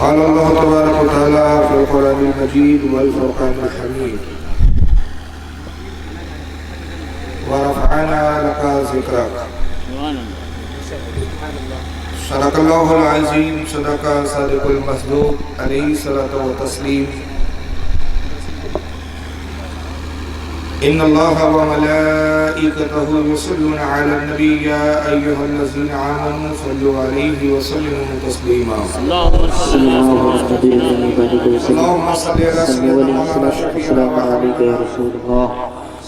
قال الله تبارك وتعالى في القرآن المجيد والفرقان الحميد ورفعنا لك ذكرك صدق الله العظيم صدق صادق المصدوق عليه الصلاة والتسليم إن الله وملائكته يصلون على النبي يا أيها الذين آمنوا صلوا عليه وسلموا تسليما اللهم صل على سيدنا مولانا شفيعنا وحبيبنا يا رسول الله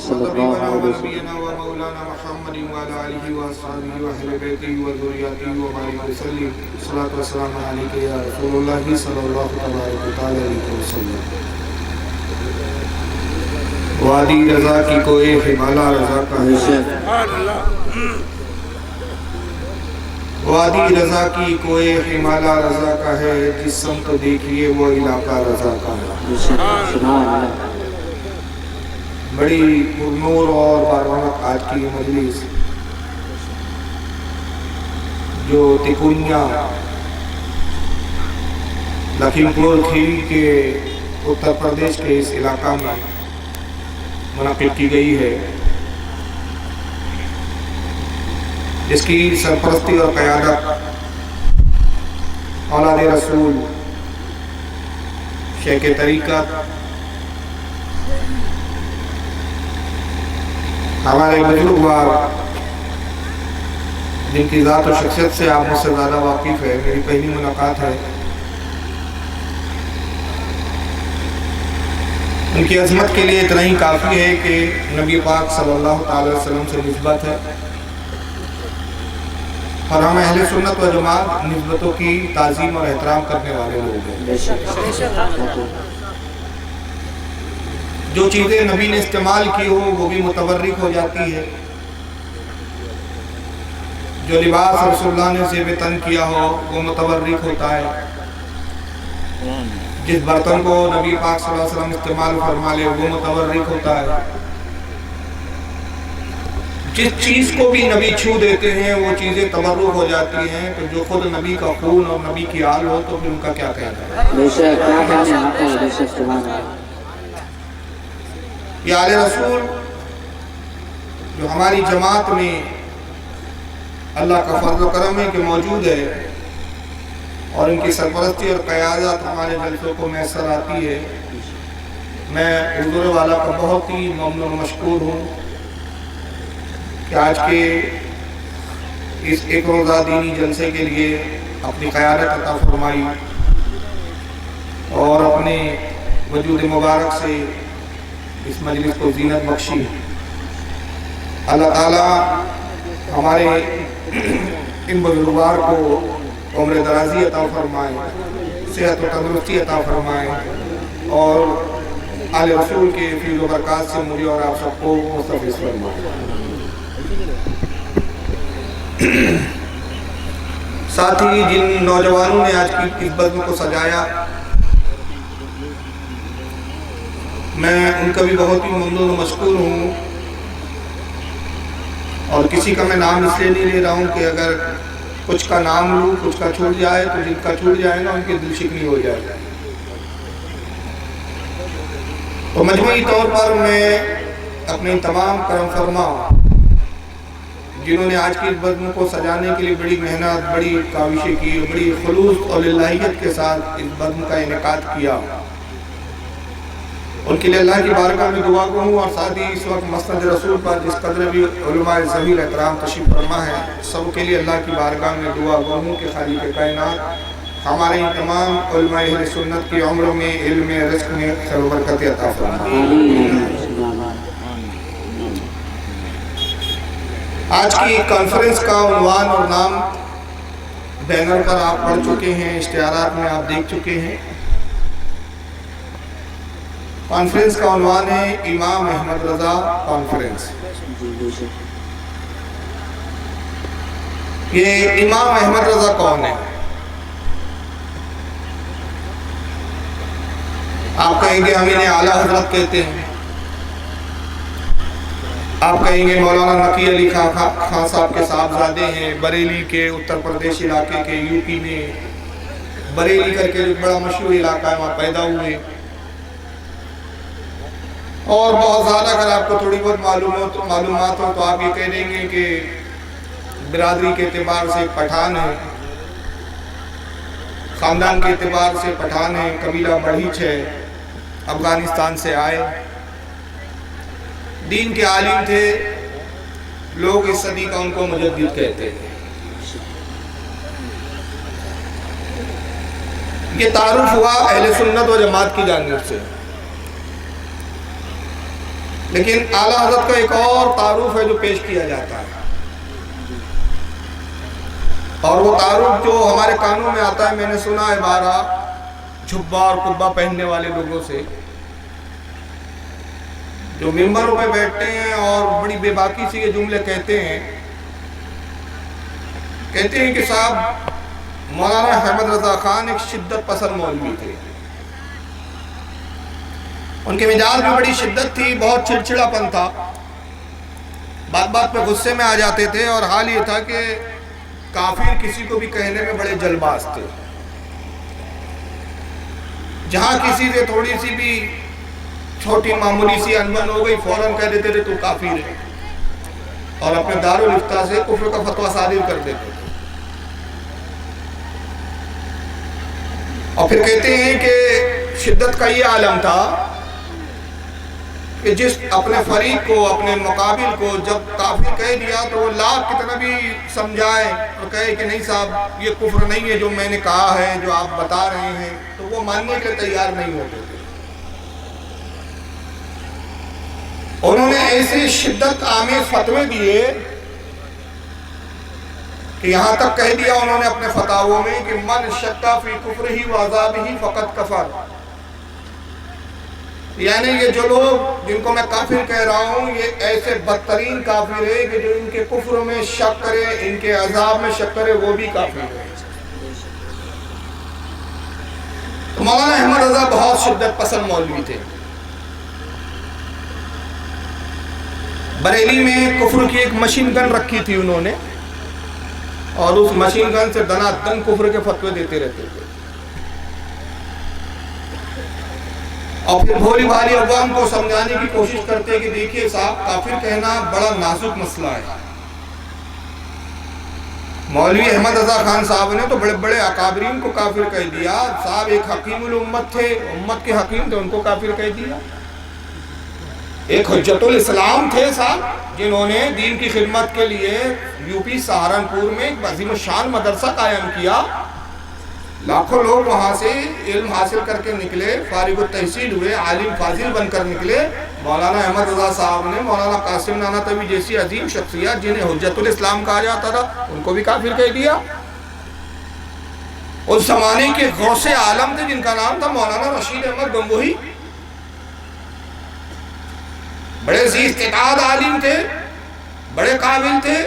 صلى الله عليه وسلم ومولانا محمد وعلى آله وأصحابه وأهل بيته وذريته وبارك وسلم الصلاة والسلام عليك يا رسول الله صلى الله تعالى عليه وسلم۔ وادی رضا کی کوئی ہمالہ رضا کا ہے، وادی رضا کی کوئی ہمالہ رضا کا ہے، جس سمت دیکھئے وہ علاقہ رضا کا ہے۔ بڑی پرنور اور بارونق آج کی مجلس جو تکونیا لکھیم پور کھیری کے اتر پردیش کے اس علاقہ میں منعقد کی گئی ہے، جس کی سرپرستی اور قیادت اولاد رسول شیخ طریقت ہمارے بزرگوار جن کی ذات و شخصیت سے آپ مجھ سے زیادہ واقف ہے، میری پہلی ملاقات ہے، ان کی عظمت کے لیے اتنا ہی کافی ہے کہ نبی پاک صلی اللہ علیہ وسلم سے نسبت ہے، اور ہم اہل سنت و جماعت نسبتوں کی تعظیم اور احترام کرنے والے لوگ ہیں۔ جو چیزیں نبی نے استعمال کی ہو وہ بھی متبرک ہو جاتی ہے، جو لباس رسول اللہ نے زیب تن کیا ہو وہ متبرک ہوتا ہے، جس برتن کو نبی پاک صلی اللہ علیہ وسلم استعمال فرما لے وہ متبرک ہوتا ہے، جس چیز کو بھی نبی چھو دیتے ہیں وہ چیزیں تبرک ہو جاتی ہیں، تو جو خود نبی کا خون اور نبی کی آل ہو تو پھر ان کا کیا کہنا ہے۔ یہ آل رسول جو ہماری جماعت میں اللہ کا فضل و کرم ہے کہ موجود ہے، اور ان کی سرپرستی اور قیادت ہمارے جلسوں کو میسر آتی ہے، میں حضور والا کا بہت ہی ممنون و مشکور ہوں کہ آج کے اس ایک روزہ دینی جلسے کے لیے اپنی قیادت عطا فرمائی اور اپنے وجود مبارک سے اس مجلس کو زینت بخشی۔ اللہ تعالیٰ ہمارے ان بزرگوار کو عمر درازی عطا فرمائے، صحت و تندرستی عطا فرمائے، اور آل رسول کے فیض و برکات سے مجھے اور آپ سب کو مستفیض فرمائے۔ ساتھ ہی جن نوجوانوں نے آج کی اس بزم کو سجایا، میں ان کا بھی بہت ہی ممنون و مشکور ہوں، اور کسی کا میں نام اس لیے نہیں لے رہا ہوں کہ اگر کچھ کا نام لوں کچھ کا چھوٹ جائے تو جن کا چھوٹ جائے نا ان کی دل شکنی ہو جائے۔ تو مجموعی طور پر میں اپنے تمام کرم فرما جنہوں نے آج کی اس بزم کو سجانے کے لیے بڑی محنت، بڑی کاوشیں کی، بڑی خلوص اور للہیت کے ساتھ اس بزم کا انعقاد کیا، ان کے لیے اللہ کی بارگاہ میں دعا کو ہوں، اور ساتھ ہی اس وقت مسند رسول پر جس قدر بھی علماء ضمیر احترام تشریف فرما ہے، سب کے لیے اللہ کی بارگاہ میں دعا کو ہوں کہ خالق کائنات ہمارے ان تمام علماء اہل سنت کی عمروں میں، علم میں، رزق میں خیر و برکت عطا فرمائے۔ آج کی کانفرنس کا عنوان اور نام بینر پر آپ پڑھ چکے ہیں، اشتہارات میں آپ دیکھ چکے ہیں۔ کانفرنس کا عنوان ہے امام احمد رضا کانفرنس۔ یہ امام احمد رضا کون ہے؟ آپ کہیں گے ہم انہیں اعلیٰ حضرت کہتے ہیں، آپ کہیں گے مولانا نقی علی خان صاحب کے صاحبزادے ہیں، بریلی کے اتر پردیش علاقے کے، یو پی میں بریلی کر کے بڑا مشہور علاقہ ہے، وہاں پیدا ہوئے۔ اور بہت زیادہ اگر آپ کو تھوڑی بہت معلومات ہو تو آپ یہ کہہ دیں گے کہ برادری کے اعتبار سے پٹھان ہے، خاندان کے اعتبار سے پٹھان ہے، قبیلہ بڑھیچ ہے، افغانستان سے آئے، دین کے عالم تھے، لوگ اس صدی کا ان کو مجدد کہتے ہیں۔ یہ تعارف ہوا اہل سنت و جماعت کی جانب سے، لیکن اعلیٰ حضرت کا ایک اور تعارف ہے جو پیش کیا جاتا ہے، اور وہ تعارف جو ہمارے کانوں میں آتا ہے، میں نے سنا ہے بارہ جھبا اور قبہ پہننے والے لوگوں سے، جو ممبروں پہ بیٹھتے ہیں اور بڑی بے باکی سے یہ جملے کہتے ہیں کہ صاحب مولانا احمد رضا خان ایک شدت پسند مولوی تھے، ان کے مزاج میں بڑی شدت تھی، بہت چڑچڑا پن تھا، بات بات پہ غصے میں آ جاتے تھے، اور حال یہ تھا کہ کافر کسی کو بھی کہنے میں بڑے جلباز تھے، جہاں کسی سے تھوڑی سی بھی چھوٹی معمولی سی انبن ہو گئی فوراً کہہ دیتے تھے تو کافر ہے، اور اپنے دارالفتاء سے کفر کا فتویٰ صادر کر دیتے تھے۔ اور پھر کہتے ہیں کہ شدت کا یہ عالم تھا کہ جس اپنے فریق کو، اپنے مقابل کو جب کافر کہہ دیا تو وہ لاکھ کتنا بھی سمجھائے اور کہے کہ نہیں صاحب یہ کفر نہیں ہے جو میں نے کہا ہے، جو آپ بتا رہے ہیں، تو وہ ماننے کے تیار نہیں ہوتے تھے۔ انہوں نے ایسے شدت آمیز فتوے دیے کہ یہاں تک کہہ دیا انہوں نے اپنے فتاووں میں کہ من شک فی کفرہ و عذابہ فقط کفر، یعنی یہ جو لوگ جن کو میں کافر کہہ رہا ہوں یہ ایسے بدترین کافر ہے کہ جو ان کے کفر میں شک کرے، ان کے عذاب میں شک کرے، وہ بھی کافر ہے۔ تو مولانا احمد رضا بہت شدت پسند مولوی تھے، بریلی میں کفر کی ایک مشین گن رکھی تھی انہوں نے، اور اس مشین گن سے دنا دن کفر کے فتوے دیتے رہتے تھے، اور پھر بھولی بھالی عوام کو سمجھانے کی کوشش کرتے کہ دیکھیے صاحب کافر کہنا بڑا نازک مسئلہ ہے۔ مولوی احمد رضا خان صاحب نے تو بڑے بڑے اکابرین کو کافر کہہ دیا، صاحب ایک حکیم الامت تھے، امت کے حکیم تھے، ان کو کافر کہہ دیا، ایک حجت الاسلام تھے صاحب جنہوں نے دین کی خدمت کے لیے یو پی سہارنپور میں ایک عظیم الشان مدرسہ قائم کیا، لاکھوں لوگ وہاں سے علم حاصل کر کے نکلے، فارغ التحصیل ہوئے، عالم فاضل بن کر نکلے۔ مولانا احمد رضا صاحب نے مولانا قاسم نانوتوی جیسی عظیم شخصیت جنہیں حجت الاسلام کہا جاتا تھا ان کو بھی کافر کہہ دیا۔ اس زمانے کے غوث عالم تھے جن کا نام تھا مولانا رشید احمد گنگوہی، بڑے ذی استعداد عالم تھے، بڑے قابل تھے،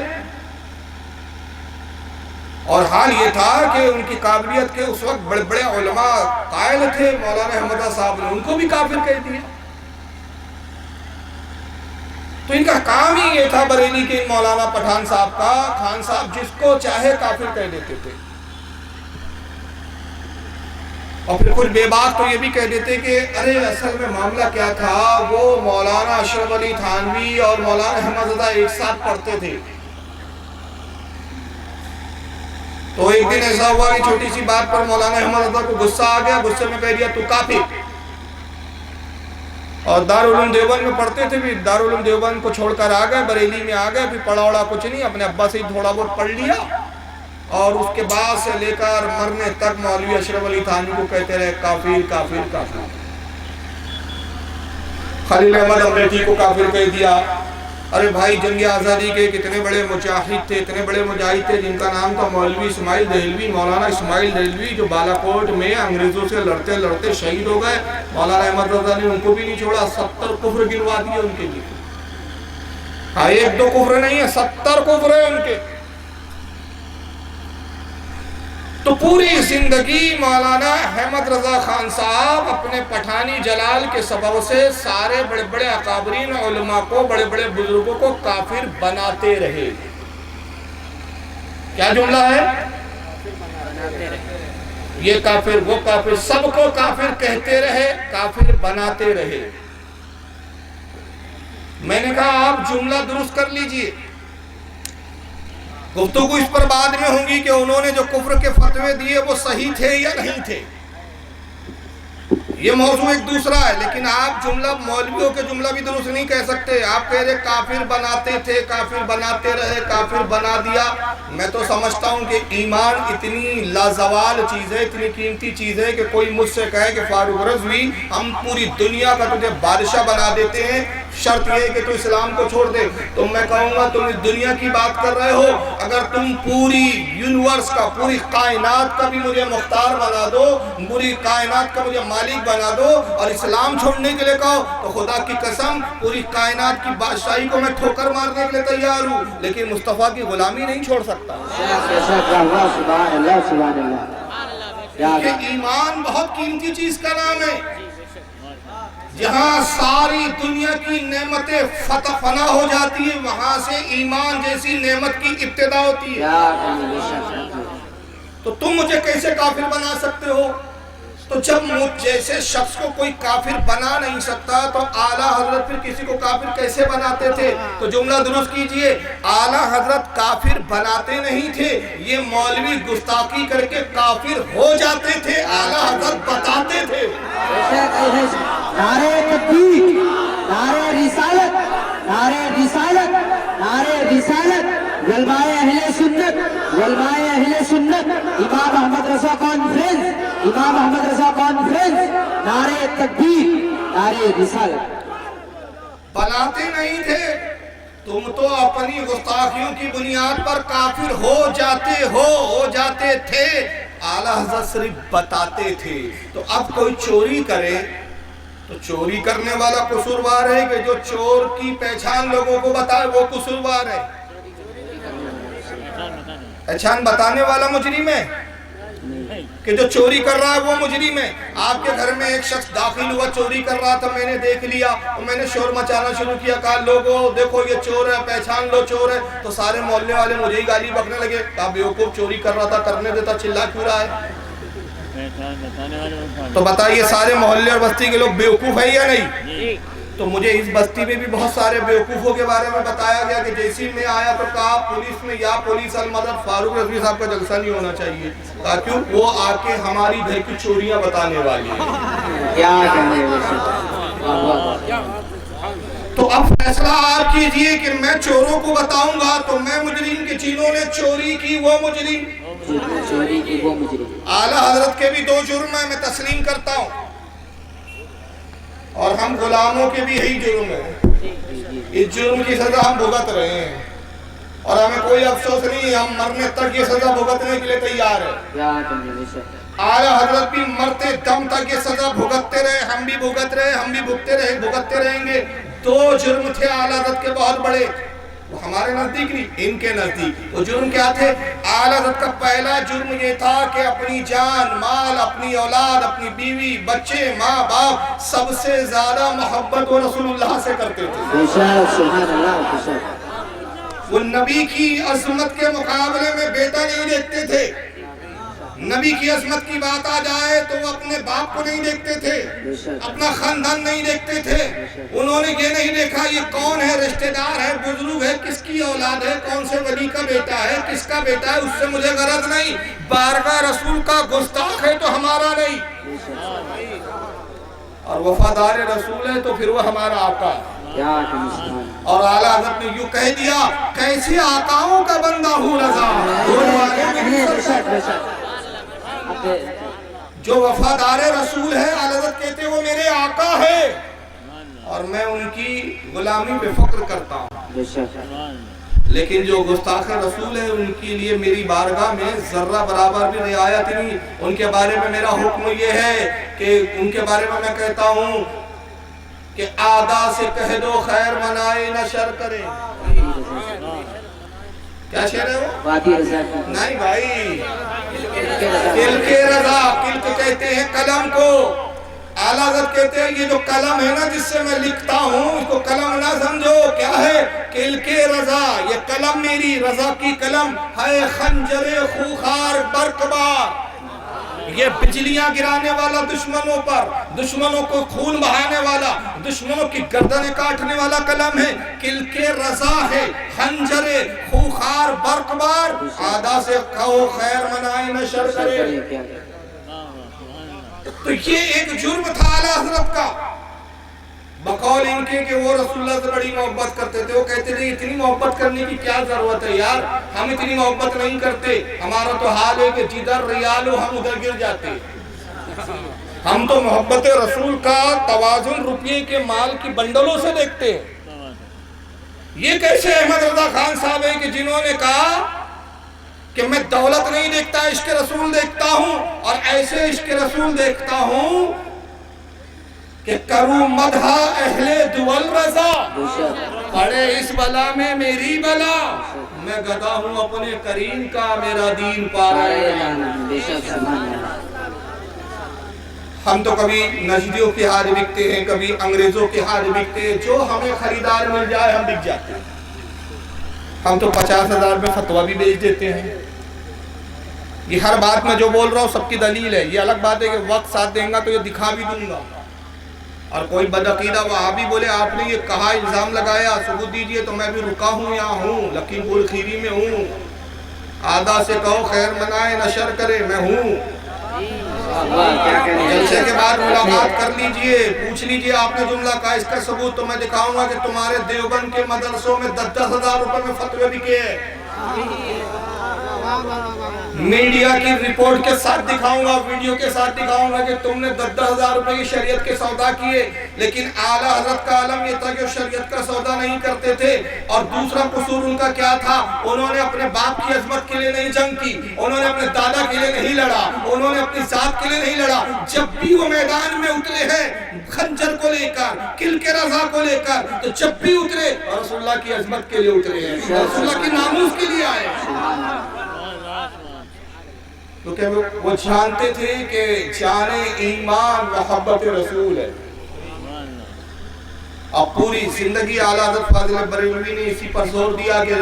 اور حال یہ تھا کہ ان کی قابلیت کے اس وقت بڑے بڑے علماء قائل تھے، مولانا احمد صاحب نے ان کو بھی کافر کہہ دیا۔ تو ان کا کام ہی یہ تھا بریلی کے مولانا پٹھان صاحب کا، خان صاحب جس کو چاہے کافر کہہ دیتے تھے، اور پھر کچھ بے باک تو یہ بھی کہہ دیتے کہ ارے اصل میں معاملہ کیا تھا، وہ مولانا اشرف علی تھانوی اور مولانا احمد رضا ایک ساتھ پڑھتے تھے، تو ایک دن ایسا ہوا کہ چھوٹی سی بات پر مولانا احمد رضا کو غصہ آ گیا، غصے میں کہہ دیا تو کافر، اور دارالعلوم دیوبند میں پڑھتے تھے، بھی دارالعلوم دیوبند کو چھوڑ کر آ گئے، بریلی میں آ گئے، پھر پڑھا اڑا کچھ نہیں، اپنے ابا سے ہی تھوڑا بہت پڑھ لیا، اور اس کے بعد سے لے کر مرنے تک مولوی اشرف علی تھانوی کو کہتے رہے کافر کافر کافر۔ خلیل احمد امریٹھی کو کافر کہہ دیا، ارے بھائی جنگ آزادی کے کتنے بڑے مجاہد تھے، اتنے بڑے مجاہد تھے جن کا نام تھا مولوی اسماعیل دہلوی، مولانا اسماعیل دہلوی، جو بالاکوٹ میں انگریزوں سے لڑتے لڑتے شہید ہو گئے۔ مولانا احمد رضا نے ان کو بھی نہیں چھوڑا، 70 کفر گنوا دیے ان کے لیے۔ ہاں ایک دو کفر نہیں ہے، 70 کفر ہے ان کے۔ تو پوری زندگی مولانا احمد رضا خان صاحب اپنے پٹھانی جلال کے سبب سے سارے بڑے بڑے اکابرین علماء کو، بڑے بڑے بزرگوں کو کافر بناتے رہے۔ کیا جملہ ہے؟ یہ کافر وہ کافر، سب کو کافر کہتے رہے، کافر بناتے رہے۔ میں نے کہا آپ جملہ درست کر لیجئے، گفتگو اس پر بعد میں ہوں گی کہ انہوں نے جو کفر کے فتوے دیے وہ صحیح تھے یا نہیں تھے، یہ موضوع ایک دوسرا ہے۔ لیکن آپ جملہ مولویوں کے جملہ بھی درست نہیں کہہ سکتے۔ آپ کہہ رہے کافر بناتے تھے، کافر بناتے رہے، کافر بنا دیا۔ میں تو سمجھتا ہوں کہ ایمان اتنی لازوال چیز ہے، اتنی قیمتی چیز ہے کہ کوئی مجھ سے کہے کہ فاروق رضوی ہم پوری دنیا کا تجھے بادشاہ بنا دیتے ہیں، شرط یہ ہے کہ تو اسلام کو چھوڑ دے، تو میں کہوں گا تم اس دنیا کی بات کر رہے ہو، اگر تم پوری یونیورس کا، پوری کائنات کا بھی مجھے مختار بنا دو، پوری کائنات کا مجھے مالک بنا دو اور اسلام چھوڑنے کے لئے کہو، تو خدا کی قسم پوری کائنات کی بادشاہی کو میں ٹھوکر مارنے کے لئے تیار ہوں، لیکن مصطفیٰ کی غلامی نہیں چھوڑ سکتا۔ یہ ایمان بہت قیمتی چیز کا نام ہے، جہاں ساری دنیا کی نعمتیں فتح فنا ہو جاتی ہیں، وہاں سے ایمان جیسی نعمت کی ابتدا ہوتی ہے۔ تو تم مجھے کیسے کافر بنا سکتے ہو؟ تو جب مجھ جیسے شخص کو کوئی کافر بنا نہیں سکتا تو اعلیٰ حضرت پھر کسی کو کافر کیسے بناتے تھے؟ تو جملہ درست کیجئے، اعلیٰ حضرت کافر بناتے نہیں تھے، یہ مولوی گستاخی کر کے کافر ہو جاتے تھے، اعلیٰ حضرت بتاتے تھے۔ نعرہ تکبیر، نعرہ رسالت، نعرہ رسالت، نعرہ رسالت، علماء اہل سنت، علماء اہل سنت، امام احمد رضا کانفرنس، امام احمد رضا کانفرنس، نعرہ تکبیر، نعرہ رسالت۔ بناتے نہیں تھے، تم تو اپنی گستاخیوں کی بنیاد پر کافر ہو جاتے تھے، اعلیٰ حضرت صرف بتاتے تھے۔ تو اب کوئی چوری کرے تو چوری کرنے والا قصوروار ہے کہ جو چور کی پہچان لوگوں کو بتائے وہ قصوروار ہے؟ پہچان بتانے والا مجرم ہے کہ جو چوری کر رہا ہے وہ مجرم ہے؟ آپ کے گھر میں ایک شخص داخل ہوا، چوری کر رہا تھا، میں نے دیکھ لیا تو میں نے شور مچانا شروع کیا، کہا لوگوں دیکھو یہ چور ہے، پہچان لو چور ہے، تو سارے محلے والے مجھے ہی گالی بکنے لگے، کہا بیوقوف چوری کر رہا تھا کرنے دیتا، چلا کیوں رہا ہے؟ تو بتائیے سارے محلے اور بستی کے لوگ بیوقوف ہیں یا نہیں؟ تو مجھے اس بستی میں بھی بہت سارے بیوقوفوں کے بارے میں بتایا گیا کہ جیسی میں آیا تو کہا پولیس میں یا پولیس المدد فاروق رضوی صاحب کا جلسہ نہیں ہونا چاہیے، کہا کیوں؟ وہ آ کے ہماری گھر کی چوریاں بتانے والی ہیں۔ تو اب فیصلہ آپ کیجئے کہ میں چوروں کو بتاؤں گا تو میں مجرم کہ جنہوں نے چوری کی وہ مجرم؟ اعلیٰ حضرت کے بھی 2 جرم ہیں، میں تسلیم کرتا ہوں، اور ہم غلاموں کے بھی یہی جرم ہے، اس جرم کی سزا ہم بھگت رہے ہیں اور ہمیں کوئی افسوس نہیں، ہم مرنے تک یہ سزا بھگتنے کے لیے تیار ہیں۔ اعلیٰ حضرت بھی مرتے دم تک یہ سزا بھگتتے رہے، ہم بھی بھگت رہے، ہم بھی بھگتتے رہیں گے۔ 2 جرم تھے اعلیٰ حضرت کے بہت بڑے، وہ ہمارے نزدیک نہیں، ان کے نزدیک۔ وہ جرم کیا تھے؟ اعلیٰ حضرت کا پہلا جرم یہ تھا کہ اپنی جان، مال، اپنی اولاد، اپنی بیوی، بچے، ماں باپ سب سے زیادہ محبت وہ رسول اللہ سے کرتے تھے۔ وہ نبی کی عظمت کے مقابلے میں بیٹا نہیں دیکھتے تھے، نبی کی عظمت کی بات آ جائے تو وہ اپنے باپ کو نہیں دیکھتے تھے، اپنا خاندان نہیں دیکھتے تھے، انہوں نے یہ نہیں دیکھا یہ کون ہے، رشتہ دار ہے، بزرگ ہے، کس کی اولاد ہے، کون سے ولی کا بیٹا ہے، کس کا بیٹا ہے، اس سے مجھے غرض نہیں، بارگاہ رسول کا گستاخ ہے تو ہمارا نہیں، اور وفادار رسول ہے تو پھر وہ ہمارا آقا ہے۔ اور اعلیٰ حضرت نے یوں کہہ دیا، کیسے آقاؤں کا بندہ ہوں رضا، جو وفادار رسول ہے، اعلیٰ حضرت کہتے وہ میرے آقا ہے اور میں ان کی غلامی پہ فخر کرتا ہوں۔ بے شک لیکن جو گستاخ رسول ہے ان کے لیے میری بارگاہ میں ذرہ برابر بھی رعایت نہیں. ان کے بارے میں میرا حکم یہ ہے کہ ان کے بارے میں کہتا ہوں کہ آدھا سے کہہ دو خیر منائے نہ شر کرے. کیا شعر ہے وہ؟ وادی رضا کی نہیں بھائی، کل کے رضا. کل کہتے ہیں قلم کو. اعلیٰ حضرت کہتے ہیں یہ جو قلم ہے نا جس سے میں لکھتا ہوں اس کو قلم نہ سمجھو. کیا ہے؟ کل کے رضا. یہ قلم میری رضا کی قلم ہے خنجر خوخار برقبار. یہ بجلیاں گرانے والا دشمنوں پر، دشمنوں کو خون بہانے والا، دشمنوں کی گردنیں کاٹنے والا قلم ہے. کل کے رضا ہے خنجر خوخار برقبار. آدھا سے کہو خیر منائے نہ شر کرے. تو یہ ایک جرم تھا اعلیٰ حضرت کا، بقول ان کے کہ وہ رسول اللہ سے بڑی محبت کرتے تھے. وہ کہتے تھے اتنی محبت کرنے کی کیا ضرورت ہے یار، ہم اتنی محبت نہیں کرتے. ہمارا تو حال ہے کہ جدھر ریال ہو ہم ادھر گر جاتے. ہم تو محبت رسول کا توازن روپیے کے مال کی بنڈلوں سے دیکھتے ہیں. یہ کیسے احمد رضا خان صاحب ہے کہ جنہوں نے کہا کہ میں دولت نہیں دیکھتا عشق رسول دیکھتا ہوں، اور ایسے عشق رسول دیکھتا ہوں کہ کروں مدح اہل دول رضا. پڑے اس بلا میں میری بلا، میں گدا ہوں اپنے کریم کا، میرا دین پا رہے ہیں. ہم تو کبھی نجدیوں کے ہاتھ بکتے ہیں، کبھی انگریزوں کے ہاتھ بکتے ہیں. جو ہمیں خریدار مل جائے ہم بک جاتے ہیں. ہم تو 50,000 میں فتویٰ بھی بیچ دیتے ہیں. یہ ہر بات میں جو بول رہا ہوں سب کی دلیل ہے. یہ الگ بات ہے کہ وقت ساتھ دیں گا تو یہ دکھا بھی دوں گا. اور کوئی بدعقیدہ وہابی بولے آپ نے یہ کہا، الزام لگایا، ثبوت دیجئے، تو میں بھی رکا ہوں یا ہوں، لکھیم پور کھیری میں ہوں. آدھا سے کہو خیر منائے نہ شر کرے، میں ہوں. جلسے کے بعد ملاقات کر لیجئے، پوچھ لیجئے آپ نے جملہ کہا، اس کا ثبوت تو میں دکھاؤں گا کہ تمہارے دیوبند کے مدرسوں میں 10,000 روپے میں فتوے بکے ہیں. میڈیا کی رپورٹ کے ساتھ دکھاؤں گا، ویڈیو کے ساتھ دکھاؤں گا کہ تم نے 10,000 روپے کی شریعت کے سودا کیے. لیکن اعلیٰ حضرت کا عالم یہ تھا کہ وہ شریعت کا سودا نہیں کرتے تھے. اور دوسرا قصور ان کا کیا تھا؟ انہوں نے اپنے باپ کی عظمت کے لیے نہیں جنگ کی، انہوں نے اپنے دادا کے لیے نہیں لڑا، انہوں نے اپنی ذات کے لیے نہیں لڑا. جب بھی وہ میدان میں اترے ہیں خنجر کو لے کر، کل کے رضا کو لے کر، تو جب بھی اترے رسول اللہ کی عظمت کے لیے اترے ہیں، رسول اللہ کی ناموس کے لیے آئے. کیونکہ وہ جانتے تھے کہ جان ایمان محبت رسول ہے. اب پوری زندگی اعلیٰ حضرت فاضل بریلوی نے اسی پر زور دیا کہ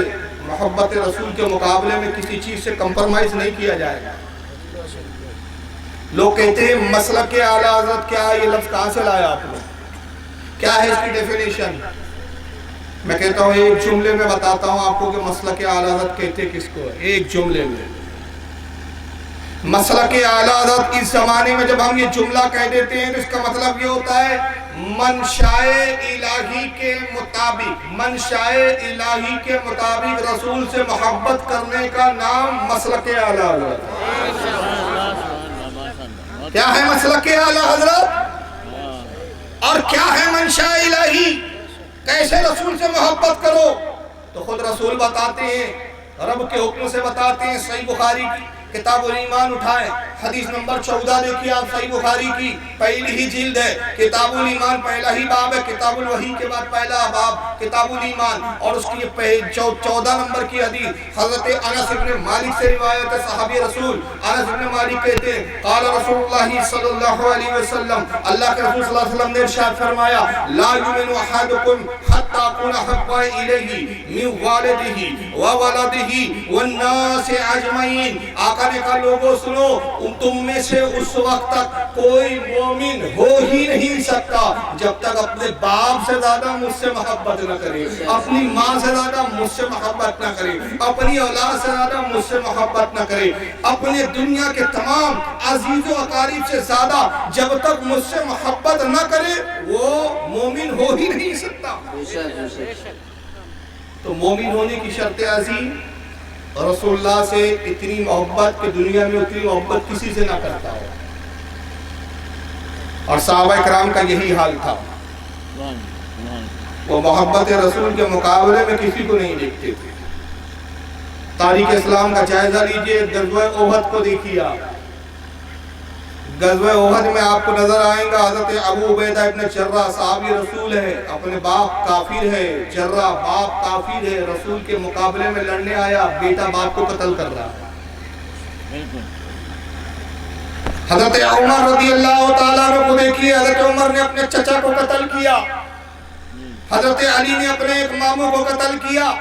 محبت رسول کے مقابلے میں کسی چیز سے کمپرمائز نہیں کیا جائے گا. لوگ کہتے ہیں مسلک اعلیٰ حضرت کیا ہے؟ یہ لفظ کہاں سے لایا آپ نے؟ کیا ہے اس کی ڈیفینیشن؟ میں کہتا ہوں ایک جملے میں بتاتا ہوں آپ کو کہ مسلک اعلیٰ حضرت کہتے کس کو ہے. ایک جملے میں مسلک اعلیٰ حضرت اس زمانے میں جب ہم یہ جملہ کہہ دیتے ہیں تو اس کا مطلب یہ ہوتا ہے منشائے الہی کے مطابق، منشائے الہی کے مطابق رسول سے محبت کرنے کا نام مسلک اعلیٰ حضرت. کیا ہے مسلک اعلیٰ حضرت اور کیا ہے منشائے الہی؟ کیسے رسول سے محبت کرو؟ تو خود رسول بتاتے ہیں، رب کے حکم سے بتاتے ہیں. صحیح بخاری کی کتاب الایمان اٹھائیں، حدیث نمبر 14 دیکھیے آپ. صحیح بخاری کی پہلی ہی جلد ہے، کتاب الایمان پہلا ہی باب ہے، کتاب الوحی کے بعد پہلا باب کتاب الایمان. اور اس کی 14 نمبر کی حدیث حضرت انس بن مالک سے روایت ہے. صحابی رسول انس بن مالک کہتے ہیں قال رسول اللہ صلی اللہ علیہ وسلم، اللہ کے رسول صلی اللہ علیہ وسلم نے ارشاد فرمایا لا یؤمن احدکم حتی اکون احب الیہ من والدہ وولدہ والناس اجمعین. آقا نے کہا لوگوں سنو، تم میں سے اس وقت تک کوئی مومن ہو ہی نہیں سکتا جب تک اپنے باپ سے زیادہ مجھ سے محبت نہ کرے، اپنی ماں سے زیادہ مجھ سے محبت نہ کرے، اپنی اولاد سے زیادہ مجھ سے محبت نہ کرے، اپنے دنیا کے تمام عزیز و اقارب سے زیادہ جب تک مجھ سے محبت نہ کرے وہ مومن ہو ہی نہیں سکتا. تو مومن ہونے کی شرط عظیم رسول اللہ سے اتنی محبت کہ دنیا میں اتنی محبت کسی سے نہ کرتا ہو. اور صحابہ کرام کا یہی حال تھا. وہ محبت رسول کے مقابلے میں کسی کو نہیں دیکھتے تھے۔ تاریخ اسلام کا جائزہ لیجئے، غزوہ احد کو دیکھیے آپ۔ غزوہ احد میں آپ کو نظر آئیں گا حضرت ابو عبیدہ ابن جراح صحابی رسول ہے، اپنے باپ کافر ہے، جراح باپ کافر ہے، رسول کے مقابلے میں لڑنے آیا، بیٹا باپ کو قتل کر رہا۔ حضرت عمر رضی اللہ تعالیٰ عنہ کو دیکھیے، حضرت عمر نے اپنے چچا کو قتل کیا، حضرت علی نے اپنے ایک ماموں کو قتل کیا۔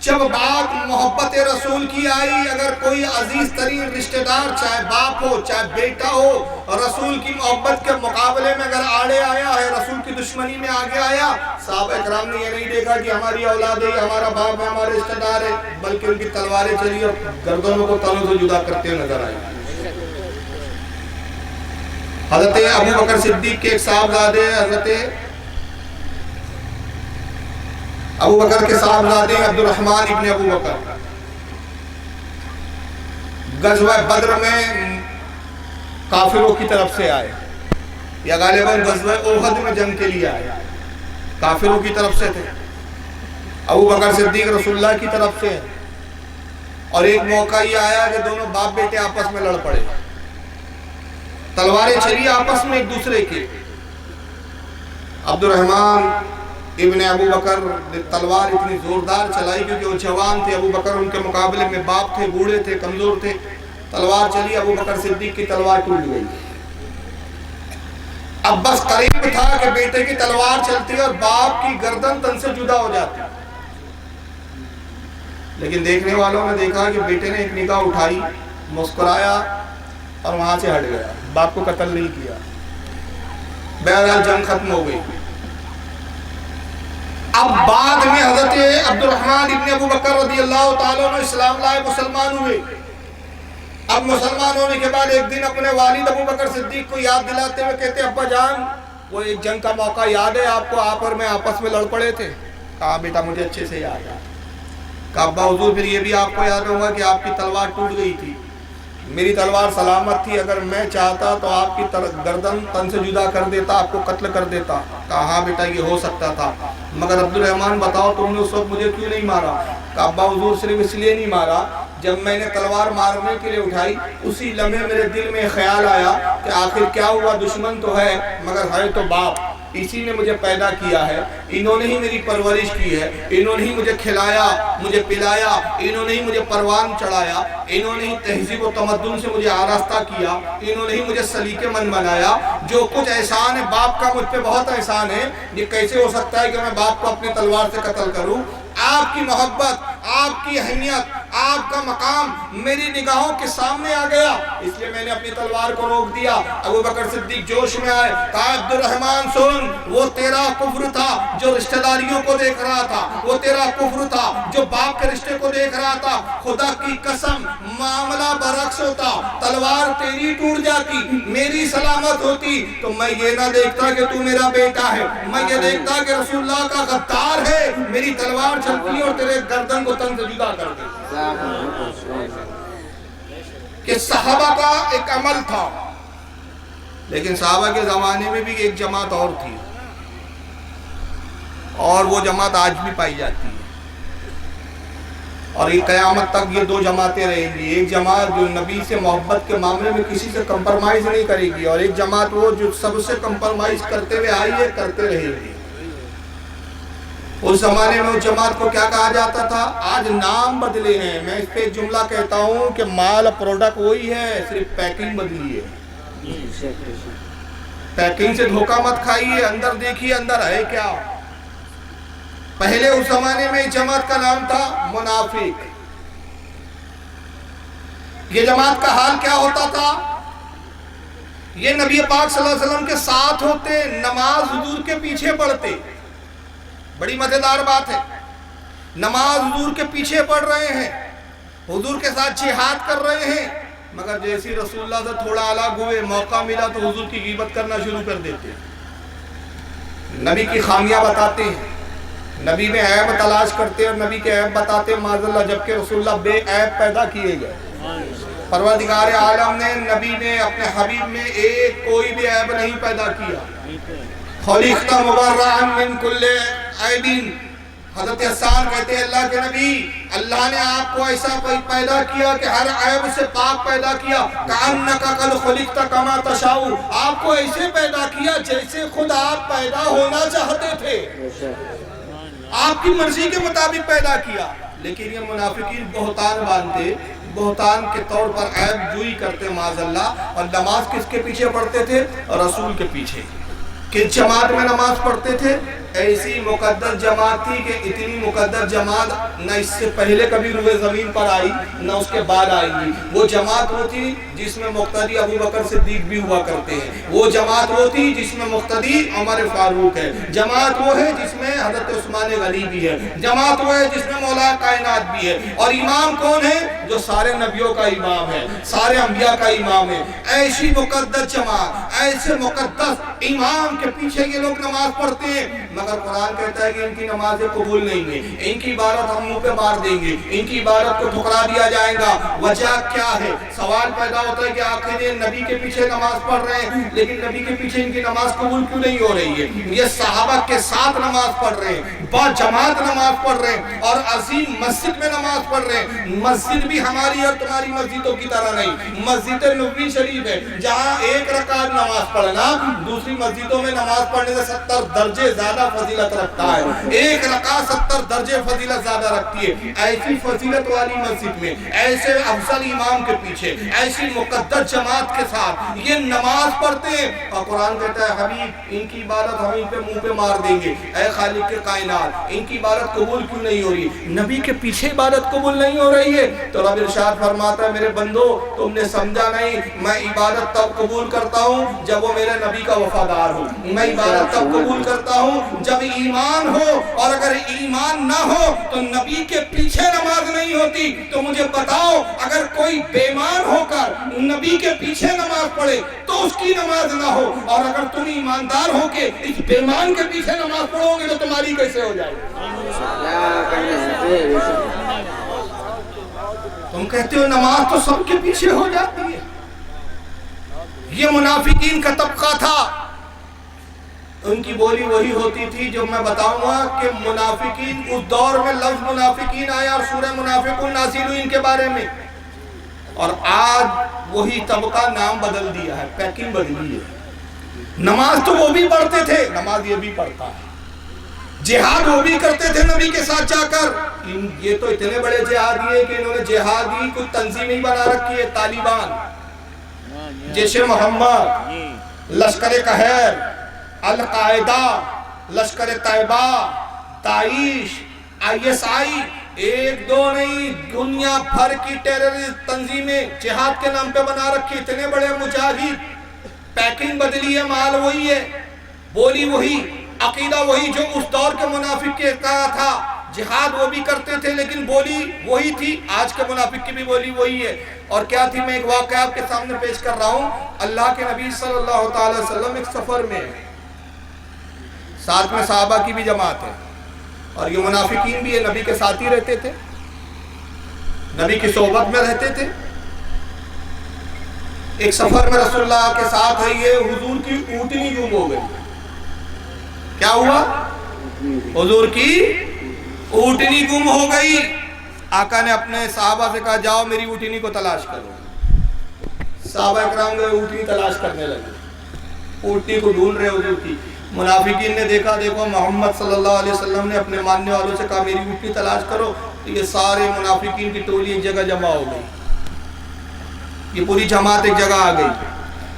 جب بات محبت رسول کی آئی، اگر کوئی عزیز ترین رشتہ دار چاہے باپ ہو چاہے بیٹا ہو، رسول کی محبت کے مقابلے میں اگر آڑے آیا ہے، رسول کی دشمنی میں آگے آیا، صحابہ کرام نے یہ نہیں دیکھا کہ ہماری اولاد ہے، ہمارا باپ ہے، ہمارے رشتہ دار ہے، بلکہ ان کی تلواریں چلی اور گردنوں کو تنوں سے جدا کرتے ہوئے نظر آئی۔ حضرت ابو بکر صدیق کے ایک صاحبزادے حضرت ابو بکر کے صاحبزادے عبد الرحمن ابن ابو بکر غزوہ بدر میں کافروں کی طرف سے آئے، یا غالباً غزوہ احد میں جنگ کے لیے آئے، کافروں کی طرف سے تھے۔ ابو بکر صدیق رسول اللہ کی طرف سے، اور ایک موقع یہ آیا کہ دونوں باپ بیٹے آپس میں لڑ پڑے، تلواریں چلی آپس میں ایک دوسرے کی۔ عبد الرحمن ابن ابو بکر نے تلوار اتنی زوردار چلائی کیونکہ وہ جوان تھے، ابو بکر ان کے مقابلے میں باپ تھے، بوڑھے تھے، کمزور تھے، تلوار چلی، ابو بکر صدیق کی تلوار ٹوٹ گئی۔ اب بس قریب تھا کہ بیٹے کی تلوار چلتی اور باپ کی گردن تن سے جدا ہو جاتی، لیکن دیکھنے والوں نے دیکھا کہ بیٹے نے ایک نگاہ اٹھائی، مسکرایا اور وہاں سے ہٹ گیا، باپ کو قتل نہیں کیا۔ بہرحال جنگ ختم ہو گئی۔ اب بعد میں حضرت عبد الرحمن ابن ابو بکر رضی اللہ تعالیٰ عنہ اسلام لائے، مسلمان ہوئے۔ اب مسلمان ہونے کے بعد ایک دن اپنے والد ابو بکر صدیق کو یاد دلاتے ہوئے کہتے، ابا جان وہ ایک جنگ کا موقع یاد ہے آپ کو، آپ اور میں آپس میں لڑ پڑے تھے؟ کہا بیٹا مجھے اچھے سے یاد ہے۔ کہا ابا حضور پھر یہ بھی آپ کو یاد ہوگا کہ آپ کی تلوار ٹوٹ گئی تھی، میری تلوار سلامت تھی، اگر میں چاہتا تو آپ کی گردن تن سے جدا کر دیتا، آپ کو قتل کر دیتا۔ کہا ہاں بیٹا یہ ہو سکتا تھا، مگر عبد الرحمن بتاؤ تم نے اس وقت مجھے کیوں نہیں مارا؟ کہا ابا حضور صرف اس لیے نہیں مارا، جب میں نے تلوار مارنے کے لیے اٹھائی اسی لمحے میرے دل میں خیال آیا کہ آخر کیا ہوا، دشمن تو ہے مگر ہے تو باپ، اسی نے مجھے پیدا کیا ہے، انہوں نے ہی میری پرورش کی ہے، انہوں نے ہی مجھے کھلایا مجھے پلایا، انہوں نے ہی مجھے پروان چڑھایا، انہوں نے ہی تہذیب و تمدن سے مجھے آراستہ کیا، انہوں نے ہی مجھے سلیقے مند بنایا۔ جو کچھ احسان ہے باپ کا مجھ پہ بہت احسان ہے، یہ کیسے ہو سکتا ہے کہ میں باپ کو اپنے تلوار سے قتل کروں؟ آپ کی محبت، آپ کی اہمیت، آپ کا مقام میری نگاہوں کے سامنے آ گیا، اس لیے میں نے اپنی تلوار کو روک دیا۔ ابو بکر صدیق جوش میں آئے، کہا عبد الرحمن سن، وہ تیرا کفر تھا جو رشتہ داریوں کو دیکھ رہا تھا، وہ تیرا کفر تھا جو باپ کے رشتے کو دیکھ رہا تھا، خدا کی قسم معاملہ برعکس ہوتا، تلوار تیری ٹوٹ جاتی، میری سلامت ہوتی تو میں یہ نہ دیکھتا کہ تو میرا بیٹا ہے، میں یہ دیکھتا کہ رسول اللہ کا غدار ہے، میری تلوار چلتی اور تیرے گردن کو تن سے جدا کر دے۔ کہ صحابہ کا ایک عمل تھا، لیکن صحابہ کے زمانے میں بھی ایک جماعت اور تھی، اور وہ جماعت آج بھی پائی جاتی ہے، اور یہ قیامت تک یہ دو جماعتیں رہیں گی۔ ایک جماعت جو نبی سے محبت کے معاملے میں کسی سے کمپرمائز نہیں کرے گی، اور ایک جماعت وہ جو سب سے کمپرمائز کرتے ہوئے آئی ہے، کرتے رہے گی۔ اس زمانے میں اس جماعت کو کیا کہا جاتا تھا؟ آج نام بدلے ہیں، میں اس پہ ایک جملہ کہتا ہوں کہ مال پروڈکٹ وہی ہے، صرف پیکنگ بدلی ہے۔ پیکنگ سے دھوکہ مت کھائیے، اندر دیکھیے اندر ہے کیا۔ پہلے اس زمانے میں اس جماعت کا نام تھا منافق۔ یہ جماعت کا حال کیا ہوتا تھا؟ یہ نبی پاک صلی اللہ علیہ وسلم کے ساتھ ہوتے، نماز حضور کے پیچھے پڑھتے۔ بڑی مزیدار بات ہے، نماز حضور کے پیچھے پڑھ رہے ہیں، حضور کے ساتھ جہاد کر رہے ہیں، مگر جیسی رسول اللہ سے تھوڑا الگ ہوئے، موقع ملا تو حضور کی غیبت کرنا شروع کر دیتے، نبی کی خامیاں بتاتے ہیں، نبی میں عیب تلاش کرتے اور نبی کے عیب بتاتے معاذ اللہ، جبکہ رسول اللہ بے عیب پیدا کیے گئے۔ پروردگار عالم نے، نبی نے اپنے حبیب میں ایک کوئی بھی عیب نہیں پیدا کیا۔ خلقت مبرأ من کل عیب. حضرت حسان کہتے ہیں اللہ کے نبی اللہ نے آپ کو ایسا پیدا کیا کہ ہر عیب سے پاک پیدا کیا. کأنک قد خلقت کما تشاء. آپ کو ایسے پیدا کیا جیسے خود آپ پیدا ہونا چاہتے تھے, آپ کی مرضی کے مطابق پیدا کیا. لیکن یہ منافقین بہتان باندھتے, بہتان کے طور پر عیب جوئی کرتے معاذ اللہ. اور نماز کس کے پیچھے پڑھتے تھے؟ رسول کے پیچھے. کس جماعت میں نماز پڑھتے تھے؟ ایسی مقدس جماعت تھی کہ اتنی مقدس جماعت نہ اس سے پہلے کبھی روئے زمین پر آئی نہ اس کے بعد آئی گی. وہ جماعت وہ تھی جس میں مقتدی ابو بکر صدیق بھی ہوا کرتے ہیں. وہ جماعت وہ تھی جس میں مقتدی عمر فاروق ہے. جماعت وہ ہے جس میں حضرت عثمان غنی بھی ہے. جماعت وہ ہے جس میں مولا کائنات بھی ہے. اور امام کون ہے؟ جو سارے نبیوں کا امام ہے, سارے انبیاء کا امام ہے. ایسی مقدس جماعت, ایسے مقدس امام کے پیچھے یہ لوگ نماز پڑھتے ہیں. مگر قرآن کہتا ہے کہ ان کی نمازیں قبول نہیں ہیں, ان کی عبادت ہم منہ پہ مار دیں گے, ان کی عبادت کو ٹھکرا دیا جائے گا. وجہ کیا ہے؟ سوال پیدا ہوتا ہے کہ آخر یہ نبی کے پیچھے نماز پڑھ رہے ہیں لیکن نبی کے پیچھے ان کی نماز قبول کیوں نہیں ہو رہی ہے؟ یہ صحابہ کے ساتھ نماز پڑھ رہے ہیں, با جماعت نماز پڑھ رہے ہیں اور عظیم مسجد میں نماز پڑھ رہے ہیں. مسجد بھی ہماری اور تمہاری مسجدوں کی طرح نہیں. مسجد نبوی شریف ہے جہاں ایک رکعت نماز پڑھنا دوسری مسجدوں میں نماز پڑھنے سے 70 درجے زیادہ فضیلت رکھتا ہے. ایک رکعت 70 درجے فضیلت زیادہ رکھتی ہے. ایسی فضیلت والی مسجد میں ایسے افضل امام کے پیچھے ایسی مقدس جماعت کے ساتھ یہ نماز پڑھتے ہیں. اور قرآن کہتا ہے حبیب ان کی عبادت ہم ان پہ منہ پہ مار دیں گے. اے خالق کے کائنات ان کی عبادت قبول کیوں نہیں ہو رہی؟ نبی کے پیچھے عبادت قبول نہیں ہو رہی ہے. تو رب ارشاد فرماتا ہے میرے بندو تم نے سمجھا نہیں, میں عبادت تب قبول کرتا ہوں جب وہ میرے نبی کا وفادار ہو. میں عبادت تب قبول کرتا ہوں جب ایمان ہو, اور اگر ایمان نہ ہو تو نبی کے پیچھے نماز نہیں ہوتی. تو مجھے بتاؤ اگر کوئی بیمان ہو کر نبی کے پیچھے نماز پڑھے تو اس کی نماز نہ ہو, اور اگر تم ایماندار ہو کے اس بیمان کے پیچھے نماز پڑھو گے تو تمہاری کیسے ہو جائے گی؟ تم کہتے ہو نماز تو سب کے پیچھے ہو جاتی ہے. یہ منافقین کا طبقہ تھا, ان کی بولی وہی ہوتی تھی جو میں بتاؤں گا کہ منافقین اس دور میں لفظ منافقین آیا اور سورہ منافقون نازل ہوئی ان کے بارے میں. اور آج وہی طبقہ نام بدل دیا ہے, پیکنگ بدلی ہے. نماز تو وہ بھی پڑھتے تھے, نماز یہ بھی پڑھتا ہے. جہاد وہ بھی کرتے تھے نبی کے ساتھ جا کر. یہ تو اتنے بڑے جہادی ہیں کہ انہوں نے جہادی کوئی تنظیم ہی بنا رکھی ہے. طالبان, جیش محمد, لشکر قہر, القاعدہ, لشکر طیبہ, داعش, ISI, ایک دو نہیں دنیا بھر کی ٹیررسٹ تنظیمیں جہاد کے نام پہ بنا رکھی. اتنے بڑے مجاہد, پیکنگ بدلی ہے, مال وہی ہے, بولی وہی, عقیدہ وہی جو اس دور کے منافق کے کہا تھا. جہاد وہ بھی کرتے تھے لیکن بولی وہی تھی. آج کے منافق کی بھی بولی وہی ہے. اور کیا تھی؟ میں ایک واقعہ آپ کے سامنے پیش کر رہا ہوں. اللہ کے نبی صلی اللہ تعالی وسلم ایک سفر میں, ساتھ میں صحابہ کی بھی جماعت ہے اور یہ منافقین بھی نبی کے ساتھ ہی رہتے تھے, نبی کی صحبت میں رہتے تھے. ایک سفر میں رسول اللہ کے ساتھ ہے, یہ حضور کی اونٹنی گم ہو گئی. کیا ہوا؟ حضور کی اونٹنی گم ہو گئی. آقا نے اپنے صحابہ سے کہا جاؤ میری اونٹنی کو تلاش کرو. صحابہ اکرام گئے, اونٹنی تلاش کرنے لگے, اونٹنی کو ڈھونڈ رہے حضور کی. منافقین نے دیکھا دیکھو محمد صلی اللہ علیہ وسلم نے اپنے ماننے والوں سے کہا میری اونٹنی تلاش کرو. تو یہ سارے منافقین کی ٹولی ایک جگہ جمع ہو گئی, یہ پوری جماعت ایک جگہ آ گئی.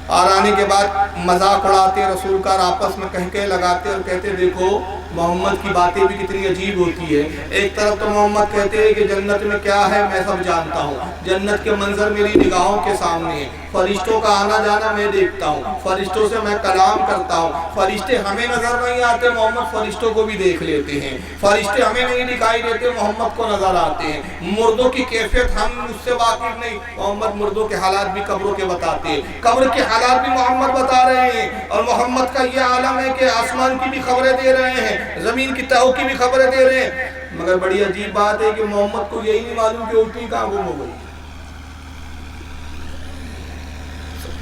اور آنے کے بعد مذاق اڑاتے رسول کا, آپس میں کہکے لگاتے اور کہتے دیکھو محمد کی باتیں بھی کتنی عجیب ہوتی ہے. ایک طرف تو محمد کہتے ہیں کہ جنت میں کیا ہے میں سب جانتا ہوں, جنت کے منظر میری نگاہوں کے سامنے ہے, فرشتوں کا آنا جانا میں دیکھتا ہوں, فرشتوں سے میں کلام کرتا ہوں, فرشتے ہمیں نظر نہیں آتے, محمد فرشتوں کو بھی دیکھ لیتے ہیں, فرشتے ہمیں نہیں دکھائی دیتے, محمد کو نظر آتے ہیں, مردوں کی کیفیت ہم اس سے واقف نہیں, محمد مردوں کے حالات بھی قبروں کے بتاتے ہیں, قبر کے حالات بھی محمد بتا رہے ہیں. اور محمد کا یہ عالم ہے کہ آسمان کی بھی خبریں دے رہے ہیں, زمین کی تہوں کی بھی خبریں دے رہے ہیں. مگر بڑی عجیب بات ہے کہ محمد کو یہی نہیں معلوم کہ اونٹنی کہاں گم ہو گئی.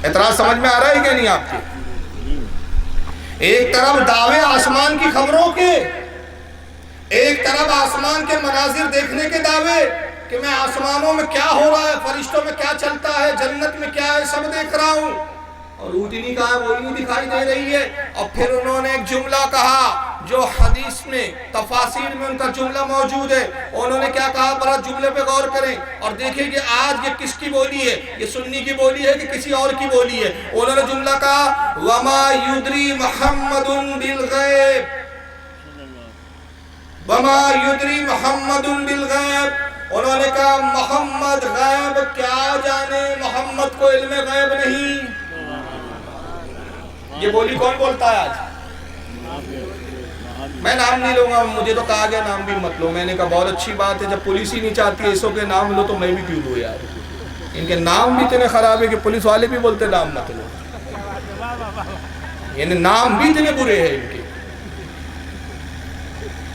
اعتراض سمجھ میں آ رہا ہے کہ نہیں آپ کے؟ ایک طرف دعوے آسمان کی خبروں کے، ایک طرف آسمان کے مناظر دیکھنے کے دعوے کہ میں آسمانوں میں کیا ہو رہا ہے، فرشتوں میں کیا چلتا ہے، جنت میں کیا ہے، سب دیکھ رہا ہوں، اور اونٹنی کہاں ہے وہی نہیں دکھائی دے رہی ہے۔ اور پھر انہوں نے ایک جملہ کہا جو حدیث میں تفاسیر میں ان کا جملہ موجود ہے، انہوں نے کیا کہا، بڑا جملے پہ غور کریں اور دیکھیں کہ آج یہ کس کی بولی ہے، یہ سنی کی بولی ہے کہ کسی اور کی بولی ہے۔ انہوں نے جملہ کہا وَمَا يُدْرِي مُحَمَّدٌ بِالْغَيْبِ، وَمَا يُدْرِي مُحَمَّدٌ بِالْغَيْبِ، انہوں نے کہا محمد غیب کیا جانے، محمد کو علم غیب نہیں۔ یہ بولی کون بولتا ہے آج؟ میں نام نہیں لوں گا، مجھے تو کہا گیا نام بھی مت لو، میں نے کہا بہت اچھی بات ہے، جب پولیس ہی نہیں چاہتی ہے اسوں کے نام لو تو میں بھی کیوں لوں یار، ان کے نام بھی اتنے خراب ہے کہ پولیس والے بھی بولتے نام مت لو، یعنی نام بھی اتنے برے ہیں ان کے۔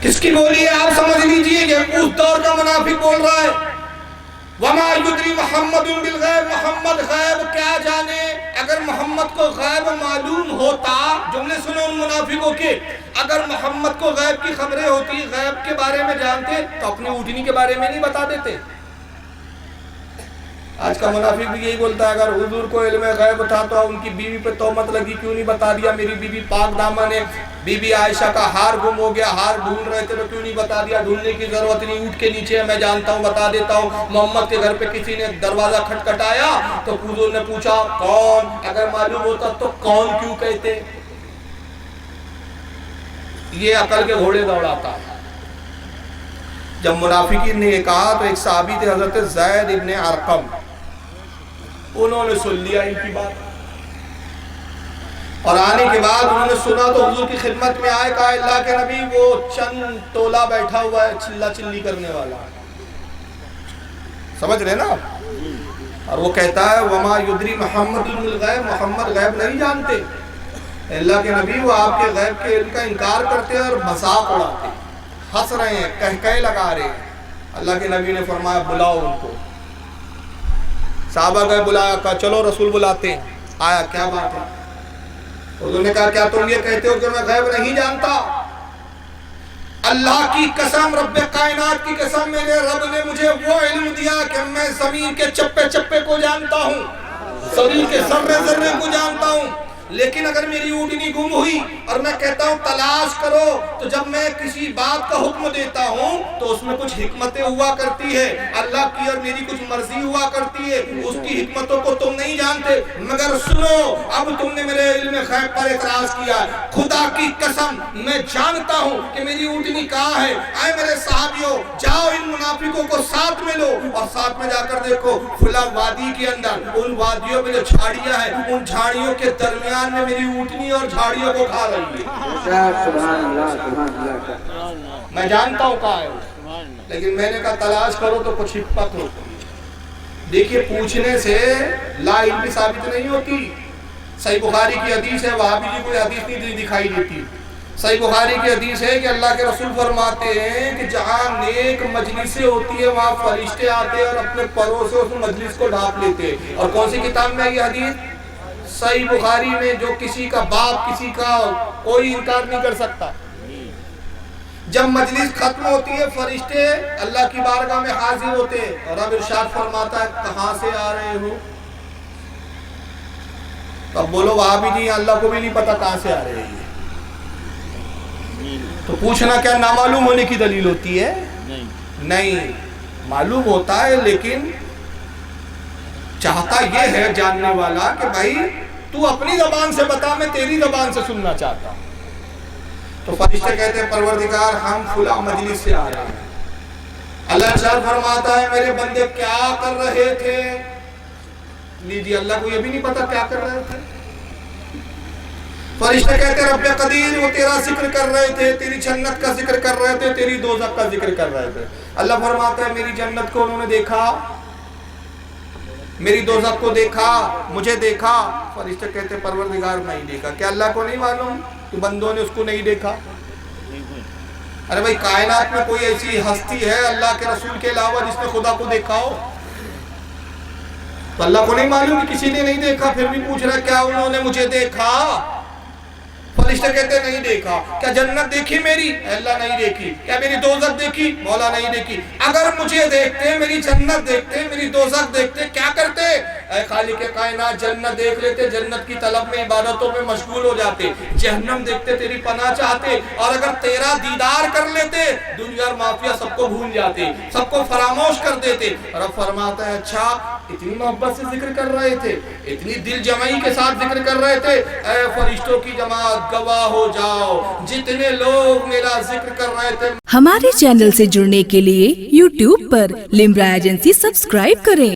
کس کی بولی ہے آپ سمجھ لیجئے، یہ اس دور کا منافق بول رہا ہے وَمَا يُدْرِي مُحَمَّدٌ بِالْغَيْبِ، محمد غیب کیا جانے۔ اگر محمد کو غیب معلوم ہوتا، جملے سنو ان منافقوں کے، اگر محمد کو غیب کی خبریں ہوتی، غیب کے بارے میں جانتے تو اپنی اونٹنی کے بارے میں نہیں بتا دیتے۔ آج کا منافق بھی یہی بولتا ہے اگر حضور کو علم غیب تھا تو ان کی بیوی پہ تہمت لگی کیوں نہیں بتا دیا، میری بیوی پاک دامن ہے، بی بی عائشہ کا ہار گم ہو گیا، ہار ڈھونڈ رہے تھے تو کیوں نہیں بتا دیا، ڈھونڈنے کی ضرورت نہیں، اونٹ کے نیچے ہے میں جانتا ہوں بتا دیتا ہوں۔ محمد کے گھر پہ کسی نے دروازہ کھٹکھٹایا تو حضور نے پوچھا کون، اگر معلوم ہوتا تو کون کیوں کہتے۔ یہ عقل کے گھوڑے دوڑاتا ہے۔ جب منافقین نے یہ کہا تو ایک صحابی تھے حضرت زید ابن ارقم، انہوں نے سن لیا ان کی بات، اور آنے کے بعد انہوں نے سنا تو حضور کی خدمت میں آئے، کہا اللہ کے نبی وہ چند ٹولہ بیٹھا ہوا ہے چلا چلی کرنے والا، سمجھ رہے نا، اور وہ کہتا ہے وَمَا يُدْرِي مُحَمَّدٌ بِالْغَيْبِ، محمد غیب نہیں جانتے۔ اللہ کے نبی وہ آپ کے غیب کے علم کا انکار کرتے اور مذاق اڑاتے، ہنس رہے ہیں، کہکہے لگا رہے ہیں۔ اللہ کے نبی نے فرمایا بلاؤ ان کو۔ صحابہ گئے، بلایا، کہا چلو رسول بلاتے ہیں۔ آیا، کیا بات ہے؟ انہوں نے کہا کیا تم یہ کہتے ہو کہ میں غیب نہیں جانتا؟ اللہ کی قسم، رب کائنات کی قسم، میرے رب نے مجھے وہ علم دیا کہ میں زمین کے چپے چپے کو جانتا ہوں، زمین کے ذرے ذرے کو جانتا ہوں، لیکن اگر میری اونٹنی گم ہوئی اور میں کہتا ہوں تلاش کرو، تو جب میں کسی بات کا حکم دیتا ہوں تو اس میں کچھ حکمتیں ہوا کرتی ہے، اللہ کی اور میری کچھ مرضی ہوا کرتی ہے، اس کی حکمتوں کو تم نہیں جانتے، مگر سنو اب تم نے میرے علم غیب پر اعتراض کیا، خدا کی قسم میں جانتا ہوں کہ میری اونٹنی کہاں ہے۔ آئے میرے صحابیوں، جاؤ ان منافقوں کو ساتھ میں لو اور ساتھ میں جا کر دیکھو فلاں وادی کے اندر، ان وادیوں میں جو جھاڑیاں ہیں، ان جھاڑیوں کے درمیان میں میری اونٹنی اور جھاڑیوں کو کھا رہی ہے۔ میں جانتا ہوں کہاں ہے، لیکن میں نے کہا تلاش کرو تو کچھ حکمت ہو۔ دیکھیے پوچھنے سے لا علمی ثابت نہیں ہوتی۔ صحیح بخاری کی حدیث ہے، وہاں بھی کوئی حدیث نہیں دکھائی دیتی۔ صحیح بخاری کی حدیث ہے کہ اللہ کے رسول فرماتے ہیں کہ جہاں نیک مجلسیں ہوتی ہے وہاں فرشتے آتے اور اپنے پروں سے اس مجلس کو ڈھانپ لیتے۔ اور کون سی کتاب میں یہ حدیث؟ صحیح بخاری میں، جو کسی کا باپ کسی کا کوئی انکار نہیں کر سکتا۔ جب مجلس ختم ہوتی ہے فرشتے اللہ کی بارگاہ میں حاضر ہوتے اور اب ارشاد فرماتا ہے کہاں سے آ رہے ہو؟ تب بولو وہاں بھی نہیں، اللہ کو بھی نہیں پتا کہاں سے آ رہے ہیں۔ تو پوچھنا کیا نامعلوم ہونے کی دلیل ہوتی ہے؟ نہیں، معلوم ہوتا ہے، لیکن چاہتا یہ ہے جاننے والا کہ بھائی تو اپنی زبان سے بتا، میں تیری زبان سے سننا چاہتا ہوں۔ تو فرشتے کہتے ہیں پروردگار ہم فلاں مجلس سے آ رہے ہیں۔ اللہ ارشاد فرماتا ہے میرے بندے کیا کر رہے تھے؟ لیجیے اللہ کو یہ بھی نہیں پتا کیا کر رہے تھے۔ فرشتے کہتے ہیں رب قدیر وہ تیرا ذکر کر رہے تھے، تیری جنت کا ذکر کر رہے تھے، تیری دوزخ کا ذکر کر رہے تھے۔ اللہ فرماتا ہے میری جنت کو انہوں نے دیکھا، میری دوزخ کو دیکھا، مجھے دیکھا؟ فرشتے کہتے ہیں پروردگار نہیں دیکھا۔ کیا اللہ کو نہیں معلوم کہ بندوں نے اس کو نہیں دیکھا؟ ارے بھائی کائنات میں کوئی ایسی ہستی ہے اللہ کے رسول کے علاوہ جس نے خدا کو دیکھا ہو؟ تو اللہ کو نہیں معلوم کہ کسی نے نہیں دیکھا، پھر بھی پوچھ رہا کیا انہوں نے مجھے دیکھا؟ فرشتے کہتے نہیں دیکھا. کیا جنت دیکھی میری؟ اللہ نہیں دیکھی. کیا میری دوزخ دیکھی؟ مولا نہیں دیکھی. اگر مجھے دیکھتے، میری جنت دیکھتے، میری دوزخ دیکھتے، کیا کرتے؟ اے خالق کائنات، جنت دیکھ لیتے، جنت کی طلب میں عبادتوں میں مشغول ہو جاتے. جہنم دیکھتے، تیری پناہ چاہتے، اور اگر تیرا دیدار کر لیتے، دنیا اور مافیا سب کو بھول جاتے، سب کو فراموش کر دیتے. رب فرماتا ہے اچھا اتنی محبت سے ذکر کر رہے تھے، اتنی دل جمعی کے ساتھ ذکر کر رہے تھے. اے فرشتوں کی جماعت گواہ ہو جاؤ، جتنے لوگ میرا ذکر کر رہے تھے. ہمارے چینل سے جڑنے کے لیے YouTube پر لمرا ایجنسی سبسکرائب کریں.